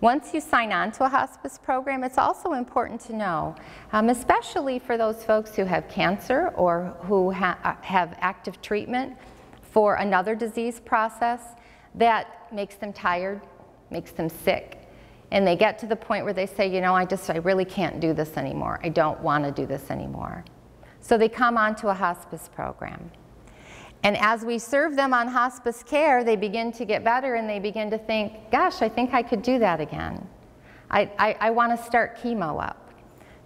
Once you sign on to a hospice program, it's also important to know, especially for those folks who have cancer or who have active treatment for another disease process that makes them tired, makes them sick, and they get to the point where they say, you know, I really can't do this anymore. I don't want to do this anymore. So they come onto a hospice program. And as we serve them on hospice care, they begin to get better and they begin to think, gosh, I think I could do that again. I want to start chemo up.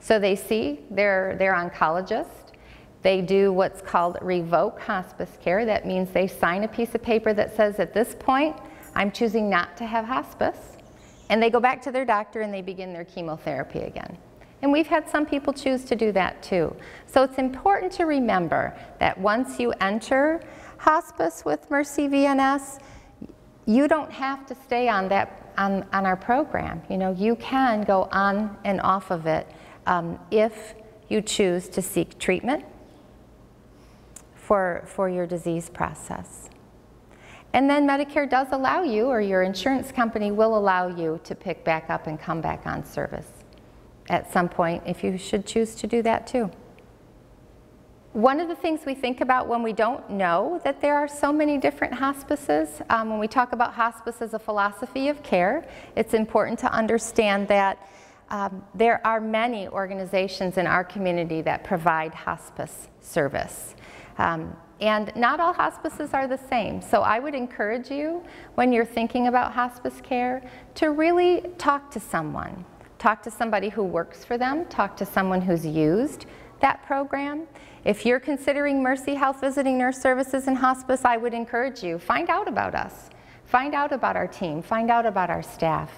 So they see their oncologist. They do what's called Revoke Hospice care. That means they sign a piece of paper that says, at this point, I'm choosing not to have hospice. And they go back to their doctor and they begin their chemotherapy again. And we've had some people choose to do that too. So it's important to remember that once you enter hospice with Mercy VNS, you don't have to stay on our program. You know, you can go on and off of it if you choose to seek treatment for your disease process. And then Medicare does allow you, or your insurance company will allow you, to pick back up and come back on service at some point if you should choose to do that too. One of the things we think about when we don't know that there are so many different hospices, when we talk about hospice as a philosophy of care, it's important to understand that there are many organizations in our community that provide hospice service. And not all hospices are the same. So I would encourage you, when you're thinking about hospice care, to really talk to someone. Talk to somebody who works for them, talk to someone who's used that program. If you're considering Mercy Health Visiting Nurse Services in hospice, I would encourage you, find out about us. Find out about our team, find out about our staff.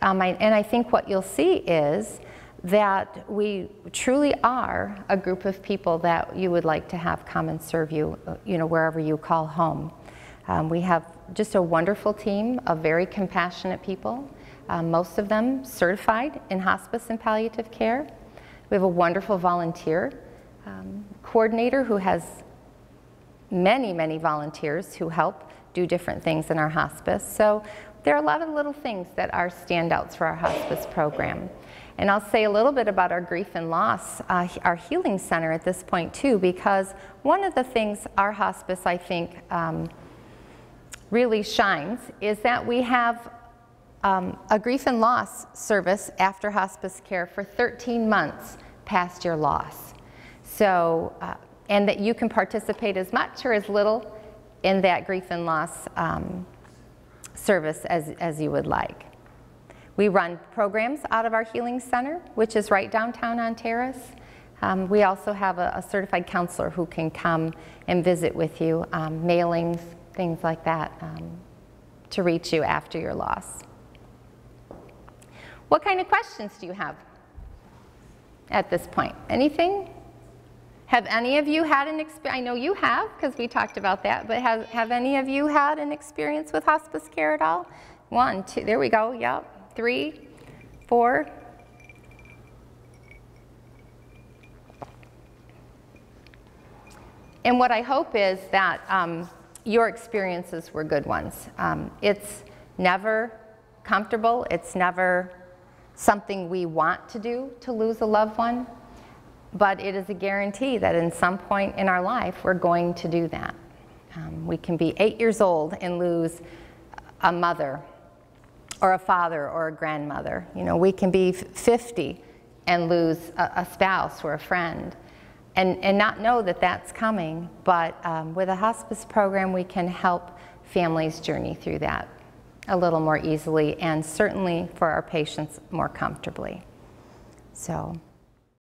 And I think what you'll see is that we truly are a group of people that you would like to have come and serve you, wherever you call home. We have just a wonderful team of very compassionate people. Most of them certified in hospice and palliative care. We have a wonderful volunteer coordinator who has many, many volunteers who help do different things in our hospice. So there are a lot of little things that are standouts for our hospice program. And I'll say a little bit about our grief and loss, our healing center at this point too, because one of the things our hospice, I think, really shines is that we have a grief and loss service after hospice care for 13 months past your loss. So, and that you can participate as much or as little in that grief and loss service as you would like. We run programs out of our healing center, which is right downtown on Terrace. We also have a certified counselor who can come and visit with you, mailings, things like that, to reach you after your loss. What kind of questions do you have at this point? Anything? Have any of you had an experience? I know you have, because we talked about that, but have any of you had an experience with hospice care at all? 1, 2, there we go, yep. 3, 4. And what I hope is that your experiences were good ones. It's never comfortable, it's never something we want to do, to lose a loved one, but it is a guarantee that in some point in our life we're going to do that. We can be 8 years old and lose a mother or a father or a grandmother. You know, we can be 50 and lose a spouse or a friend and not know that that's coming, but with a hospice program we can help families journey through that a little more easily, and certainly for our patients more comfortably. So